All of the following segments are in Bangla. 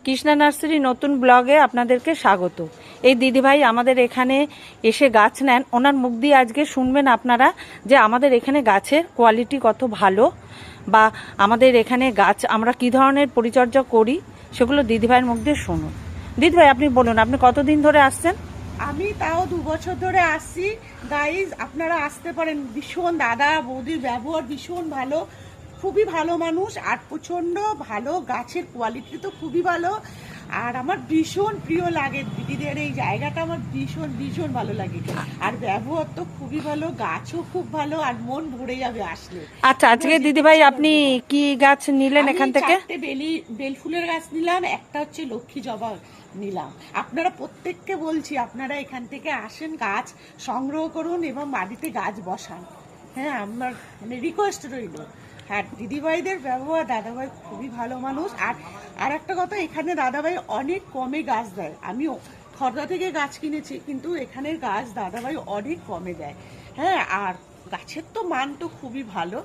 কৃষ্ণা নার্সারি নতুন ব্লগে আপনাদেরকে স্বাগত। এই দিদিভাই আমাদের এখানে এসে গাছ নেন, ওনার মুখ দিয়ে আজকে শুনবেন আপনারা যে আমাদের এখানে গাছের কোয়ালিটি কত ভালো, বা আমাদের এখানে গাছ আমরা কি ধরনের পরিচর্যা করি সেগুলো দিদিভাইয়ের মুখ দিয়ে শুনুন। দিদিভাই আপনি বলুন, আপনি কতদিন ধরে আসছেন? আমি তাও 2 বছর ধরে আসছি। গাইজ আপনারা আসতে পারেন, ভীষণ দাদা বৌদির ব্যবহার ভীষণ ভালো, খুবই ভালো মানুষ, আর প্রচণ্ড ভালো, গাছের কোয়ালিটি তো খুবই ভালো। আর আমার ভীষণ প্রিয় লাগে দিদিদের এই জায়গাটা, আমার ভীষণ ভীষণ ভালো লাগে। আর ব্যবহার তো খুবই ভালো, গাছও খুব ভালো, আর মন ভরে যাবে আসলে। আচ্ছা, আজকে দিদিভাই আপনি কি গাছ নিলেন এখান থেকে? বেল ফুলের গাছ নিলাম, একটা হচ্ছে লক্ষ্মী জবা নিলাম। আপনারা প্রত্যেককে বলছি আপনারা এখান থেকে আসেন, গাছ সংগ্রহ করুন এবং বাড়িতে গাছ বসান। হ্যাঁ, আমার রিকোয়েস্ট রইল। হ্যাঁ, দিদিভাইদের ব্যবহার, দাদাভাই খুবই ভালো মানুষ। আর একটা কথা, এখানে দাদাভাই অনেক কমে গাছ দেয়। আমি খর্দা থেকে গাছ কিনেছি, কিন্তু এখানের গাছ দাদাভাই অনেক কমে দেয়। হ্যাঁ, আর গাছের তো মান তো খুবই ভালো।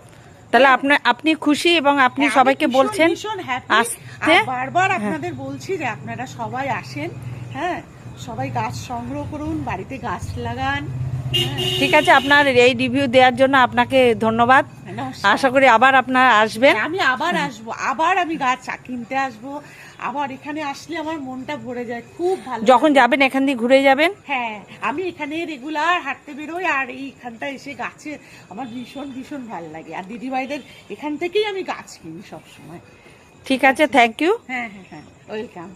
তাহলে আপনি খুশি এবং আপনি সবাইকে বলছেন আসতে। বারবার আপনাদের বলছি যে আপনারা সবাই আসেন, হ্যাঁ, সবাই গাছ সংগ্রহ করুন, বাড়িতে গাছ লাগান। ঠিক আছে, আপনার এই রিভিউ দেওয়ার জন্য আপনাকে ধন্যবাদ। আশা করি আবার আপনারা আসবেন। আমি আবার আসবো, আবার আমি গাছ কিনতে আসবো। আবার এখানে আসলে আমার মনটা ভরে যায়, খুব ভালো। যখন যাবেন এখান দিয়ে ঘুরে যাবেন। হ্যাঁ, আমি এখানে রেগুলার হাঁটতে বেরোই, আর এইখানটা এসে গাছে আমার ভীষণ ভীষণ ভালো লাগে। আর দিদিভাইদের এখান থেকেই আমি গাছ কিনি সবসময়। ঠিক আছে, থ্যাংক ইউ। হ্যাঁ হ্যাঁ হ্যাঁ, ওয়েলকাম।